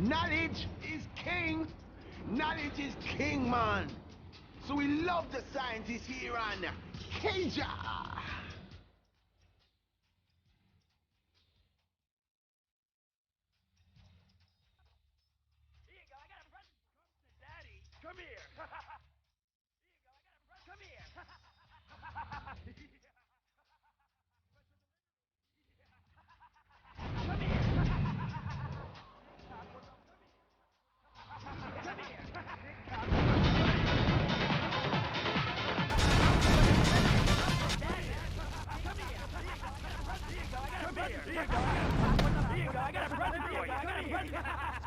Knowledge is king. Knowledge is king, man. So we love the scientists here on Keja. Come here! Come here!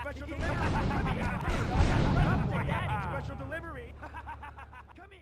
Special delivery! Special delivery! Come here!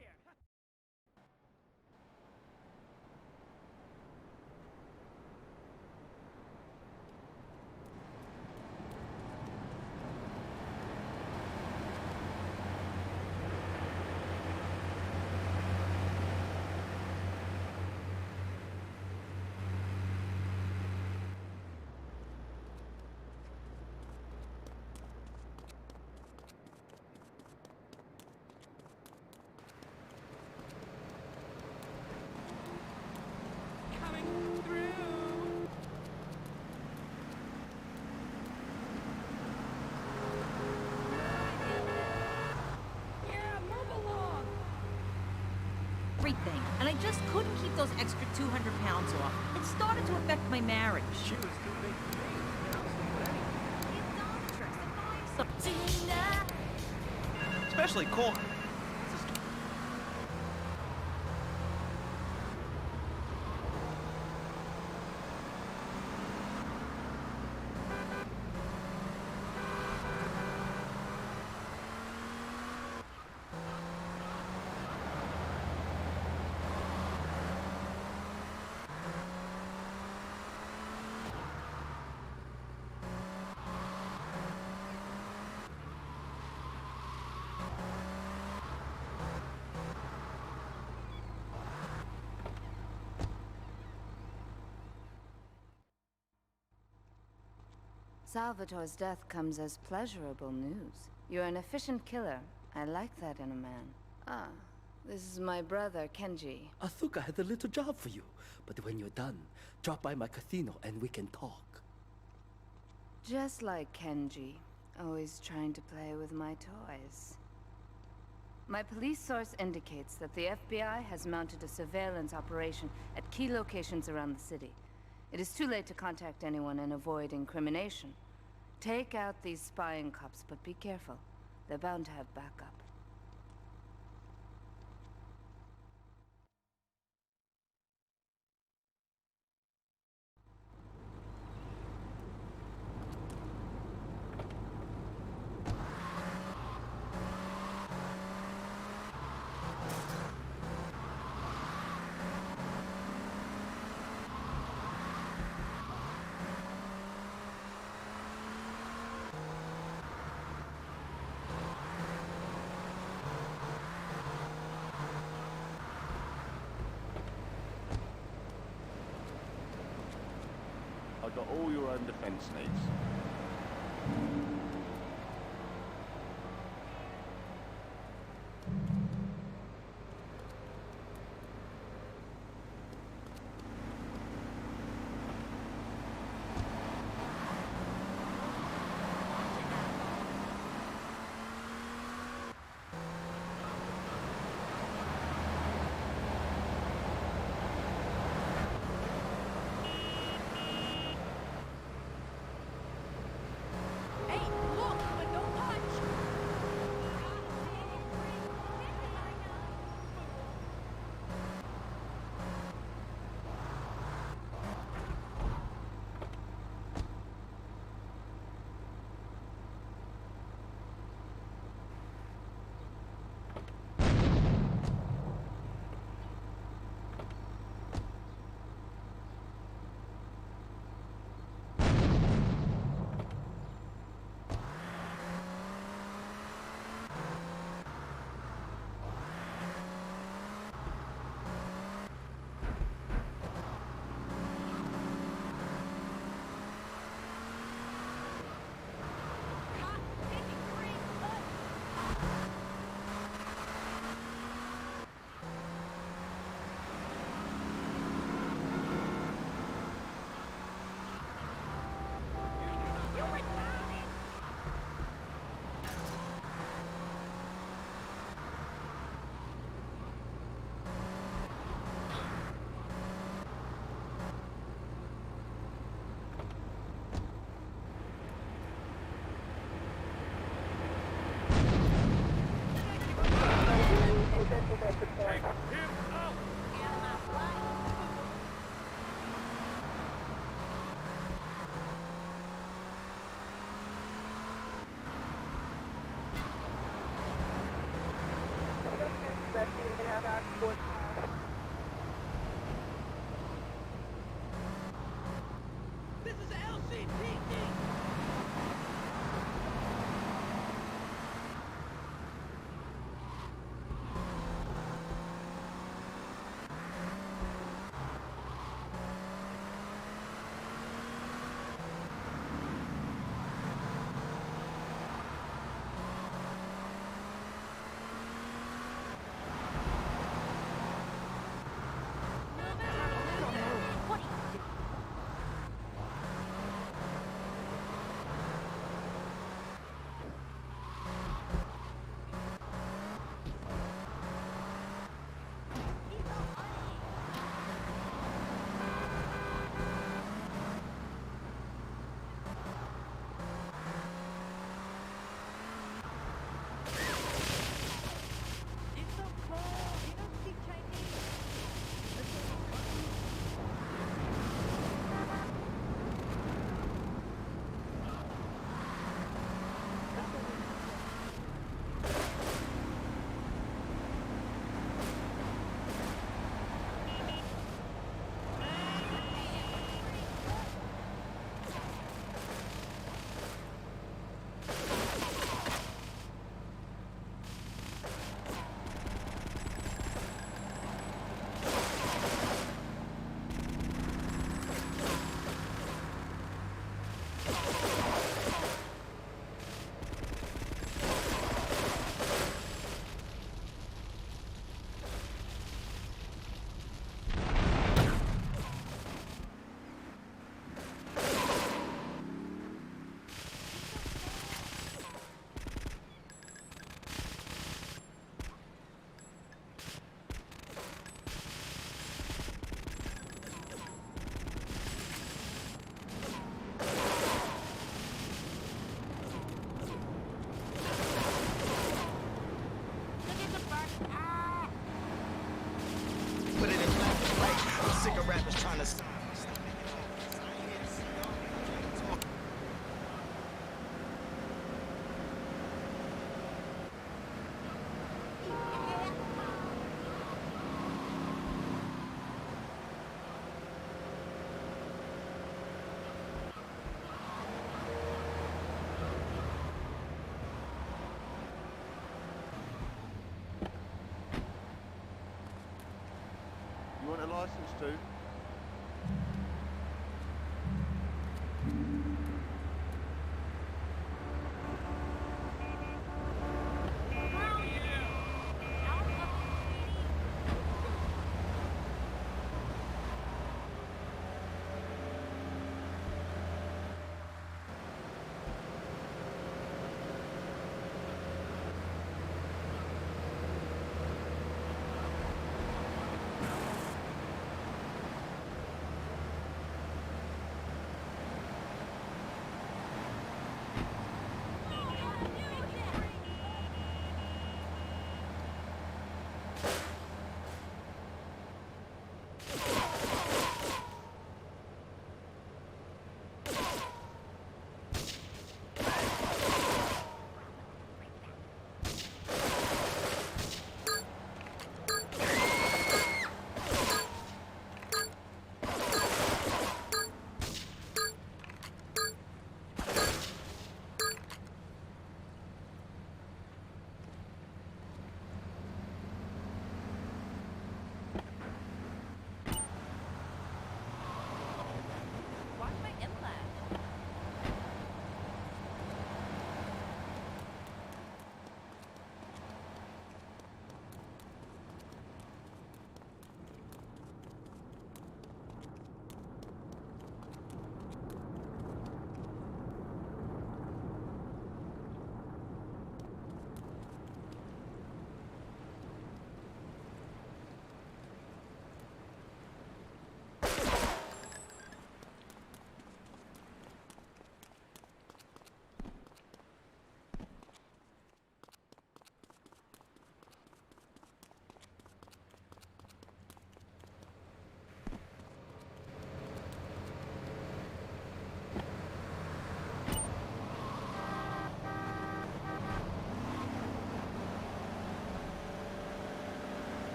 Everything, and I just couldn't keep those extra 200 pounds off. It started to affect my marriage. She was too big for me. Especially corn. Salvatore's death comes as pleasurable news. You're an efficient killer. I like that in a man. Ah, this is my brother, Kenji. Asuka has a little job for you, but when you're done, drop by my casino and we can talk. Just like Kenji, always trying to play with my toys. My police source indicates that the FBI has mounted a surveillance operation at key locations around the city. It is too late to contact anyone and avoid incrimination. Take out these spying cops, but be careful. They're bound to have backup. I've got all your own defense needs.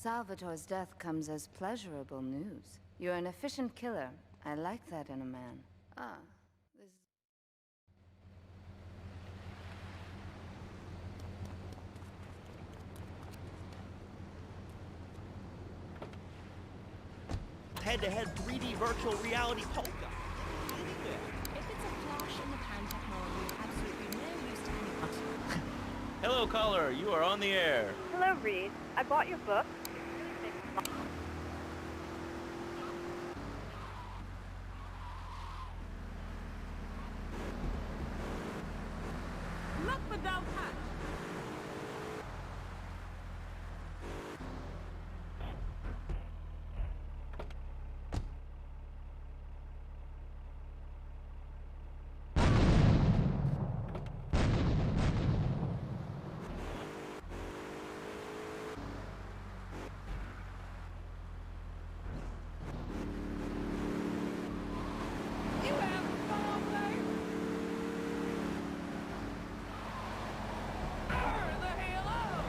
Salvatore's death comes as pleasurable news. You're an efficient killer. I like that in a man. Ah, this... Head-to-head 3D virtual reality polka. If it's a flash in the pan technology, absolutely no use to anyone. Hello, caller. You are on the air. Hello, Reed. I bought your book. Look the down hatch. You have fun, babe. Burn the hell up.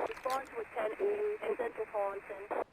Response was 1080 in Central Taunton.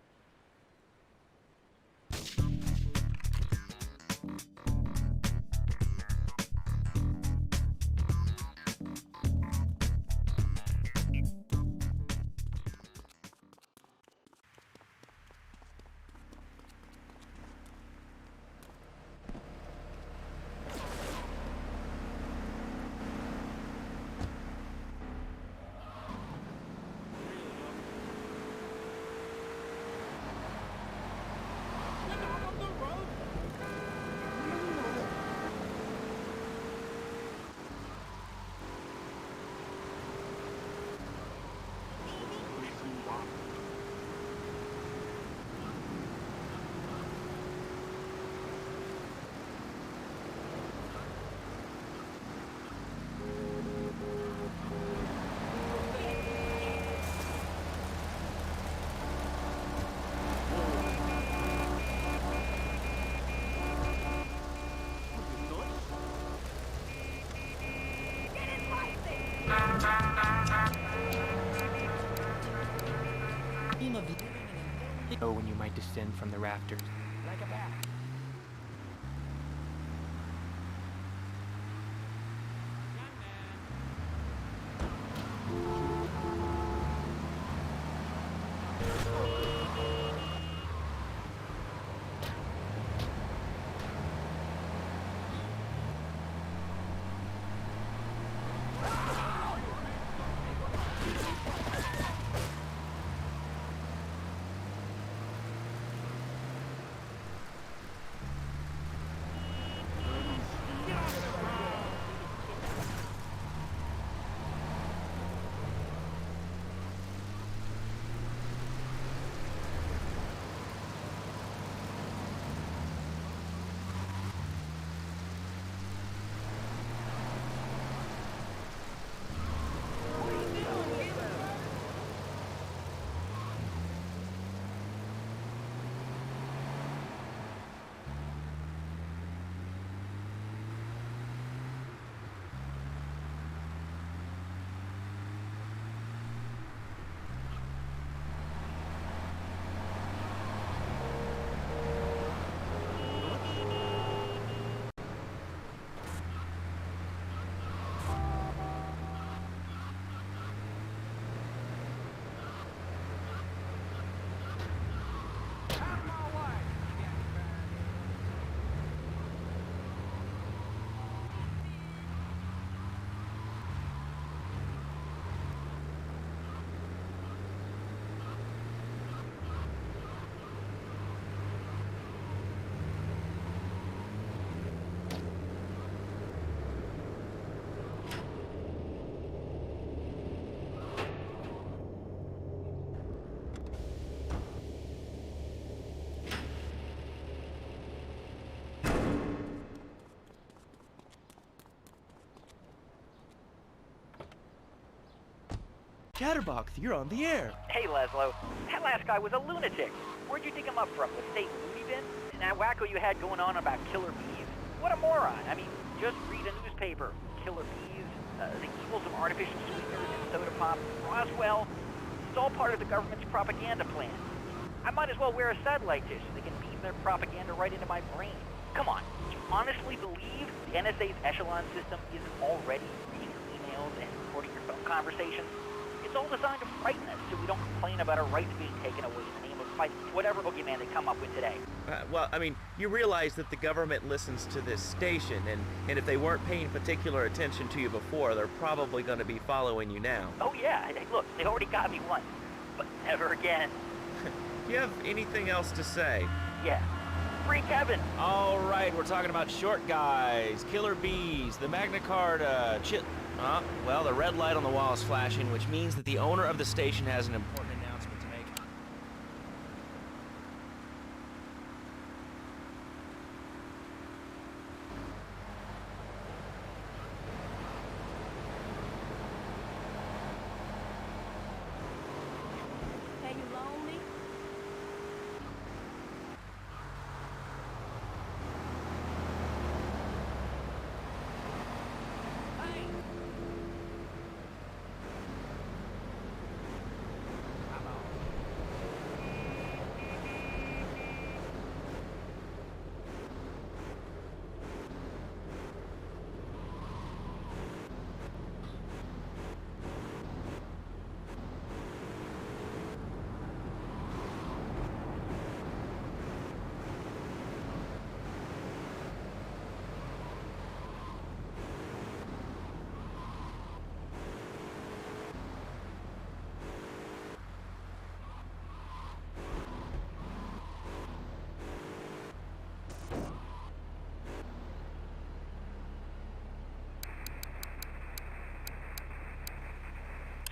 Know when you might descend from the rafters. Like a bat. Chatterbox, you're on the air. Hey, Laszlo. That last guy was a lunatic. Where'd you dig him up from? The state loony bin? And that wacko you had going on about killer bees? What a moron. I mean, just read a newspaper. Killer bees, the evils of artificial sweeteners and soda pop, Roswell. It's all part of the government's propaganda plan. I might as well wear a satellite dish so they can beam their propaganda right into my brain. Come on, do you honestly believe the NSA's echelon system isn't already reading your emails and recording your phone conversations? It's all designed to frighten us so we don't complain about our rights being taken away in the name of fighting whatever boogeyman they come up with today. Well, I mean, you realize that the government listens to this station, and if they weren't paying particular attention to you before, they're probably going to be following you now. Oh yeah, hey, look, they already got me once, but never again. Do you have anything else to say? Yeah. Free Kevin! All right, we're talking about short guys, killer bees, the Magna Carta, well, the red light on the wall is flashing, which means that the owner of the station has an important announcement to make. Hey, you lonely?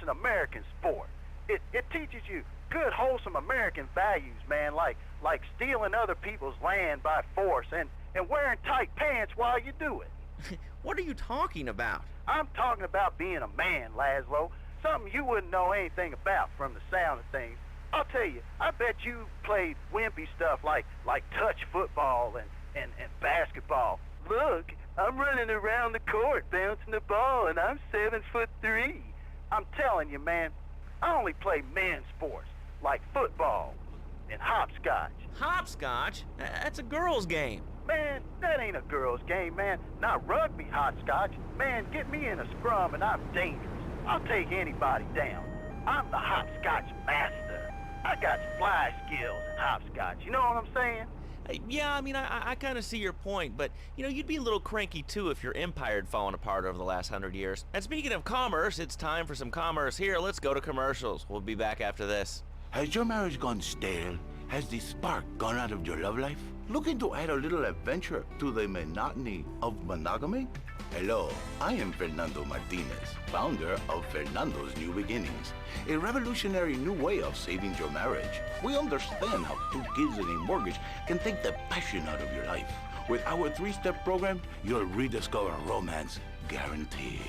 An American sport. It teaches you good, wholesome American values, man, like stealing other people's land by force and wearing tight pants while you do it. What are you talking about? I'm talking about being a man, Laszlo. Something you wouldn't know anything about from the sound of things. I'll tell you, I bet you played wimpy stuff like touch football and basketball. Look, I'm running around the court bouncing the ball and I'm 7'3". I'm telling you, man, I only play men's sports, like football and hopscotch. Hopscotch? That's a girl's game. Man, that ain't a girl's game, man. Not rugby hopscotch. Man, get me in a scrum and I'm dangerous. I'll take anybody down. I'm the hopscotch master. I got fly skills in hopscotch, you know what I'm saying? Yeah, I mean, I kind of see your point, but, you know, you'd be a little cranky, too, if your empire had fallen apart over the last 100 years. And speaking of commerce, it's time for some commerce here. Let's go to commercials. We'll be back after this. Has your marriage gone stale? Has the spark gone out of your love life? Looking to add a little adventure to the monotony of monogamy? Hello, I am Fernando Martinez, founder of Fernando's New Beginnings, a revolutionary new way of saving your marriage. We understand how 2 kids and a mortgage can take the passion out of your life. With our 3-step program, you'll rediscover romance guaranteed.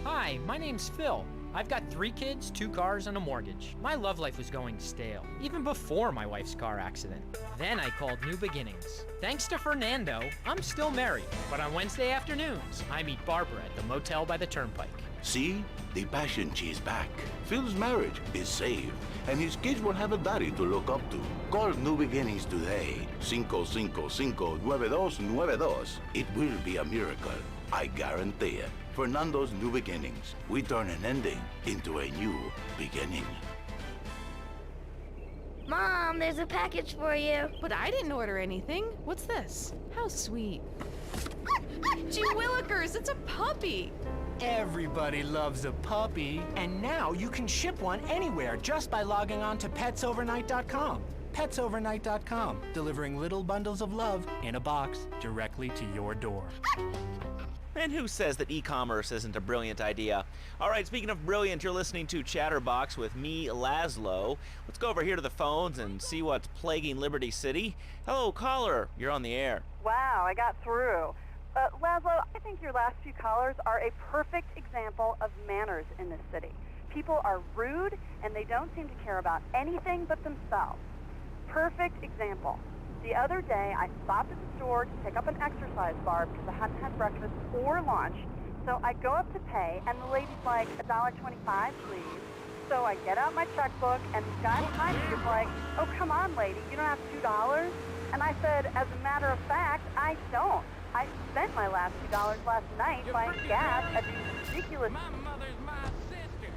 Hi, my name's Phil. I've got 3 kids, 2 cars, and a mortgage. My love life was going stale, even before my wife's car accident. Then I called New Beginnings. Thanks to Fernando, I'm still married, but on Wednesday afternoons, I meet Barbara at the motel by the turnpike. See? The passion is back. Phil's marriage is saved, and his kids will have a daddy to look up to. Call New Beginnings today. 555-9292. It will be a miracle. I guarantee it. Fernando's New Beginnings. We turn an ending into a new beginning. Mom, there's a package for you. But I didn't order anything. What's this? How sweet. Gee willikers, it's a puppy. Everybody loves a puppy. And now you can ship one anywhere just by logging on to petsovernight.com. Petsovernight.com, delivering little bundles of love in a box directly to your door. And who says that e-commerce isn't a brilliant idea? All right, speaking of brilliant, you're listening to Chatterbox with me, Laszlo. Let's go over here to the phones and see what's plaguing Liberty City. Hello, caller. You're on the air. Wow, I got through. Laszlo, I think your last few callers are a perfect example of manners in this city. People are rude, and they don't seem to care about anything but themselves. Perfect example. The other day, I stopped at the store to pick up an exercise bar because I hadn't had breakfast or lunch. So I go up to pay, and the lady's like, $1.25, please. So I get out my checkbook, and the guy behind me is like, oh, come on, lady, you don't have $2? And I said, as a matter of fact, I don't. I spent my last $2 last night buying gas at these ridiculous... My mother's my sister.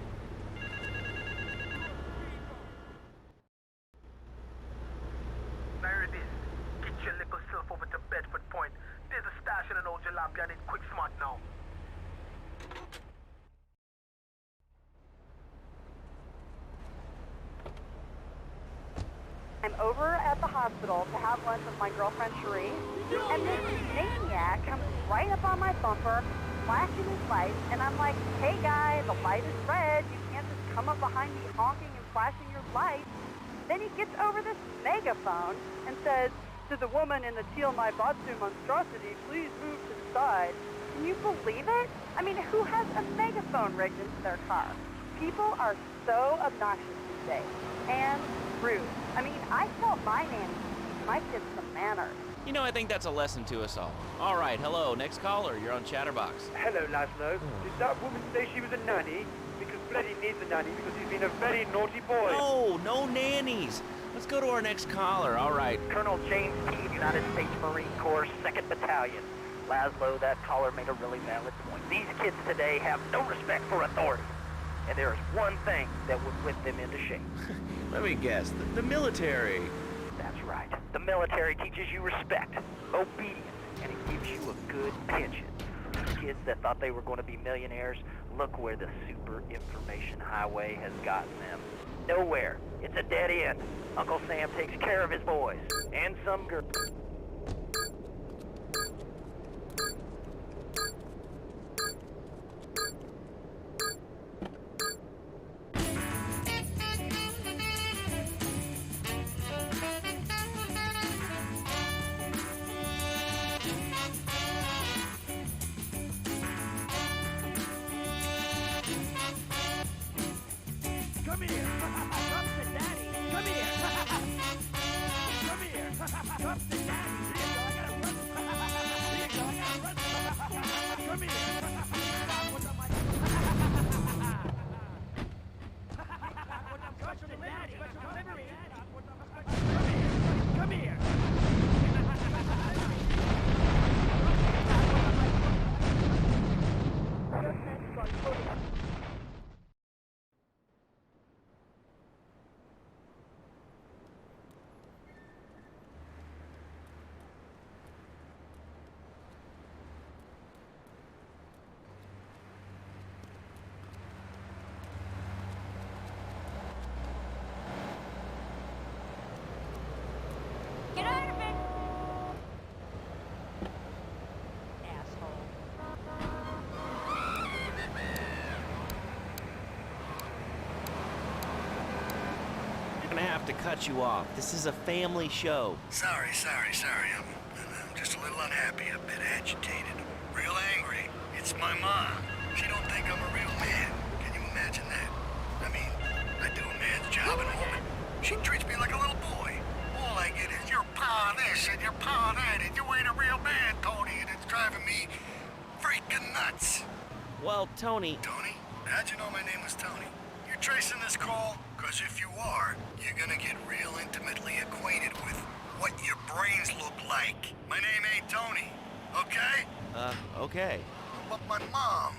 Now this. Get your little self over to Bedford Point. There's a stash in an old jalopy. I need quick smart now. I'm over at the hospital to have lunch with my girlfriend Cherie, and this maniac comes right up on my bumper, flashing his lights, and I'm like, hey guy, the light is red, you can't just come up behind me honking and flashing your lights. Then he gets over this megaphone and says, to the woman in the teal Naibatsu monstrosity, please move to the side. Can you believe it? I mean, who has a megaphone rigged into their car? People are so obnoxious these days, and rude. I mean, I tell my nanny to teach my kids some manners. You know, I think that's a lesson to us all. All right, hello, next caller. You're on Chatterbox. Hello, Laszlo. Did that woman say she was a nanny? Because Freddy needs a nanny because he's been a very naughty boy. No nannies. Let's go to our next caller. All right. Colonel James Keene, United States Marine Corps, 2nd Battalion. Laszlo, that caller made a really valid point. These kids today have no respect for authority. And there is one thing that would whip them into shape. Let me guess, the military. That's right. The military teaches you respect, obedience, and it gives you a good pension. These kids that thought they were going to be millionaires, look where the super information highway has gotten them. Nowhere. It's a dead end. Uncle Sam takes care of his boys, and some girls. Come here. Come to daddy. Come here. Come here. Come to daddy. Here you go. I gotta run. Here you go. I gotta run. Come here. What's up, Mike? Come to daddy. Special delivery. Come here. Get out of it! I'm gonna have to cut you off. This is a family show. Sorry. I'm just a little unhappy, a bit agitated, real angry. It's my mom. She don't think I'm a real man. Can you imagine that? I mean, I do a man's job at home, and she treats me like a little boy. All I get is your pa this and your pa that, and you ain't a real man, Tony, and it's driving me freaking nuts. Well, Tony... Tony? How'd you know my name was Tony? You're tracing this call? Because if you are, you're gonna get real intimately acquainted with what your brains look like. My name ain't Tony, okay? Okay. But my mom,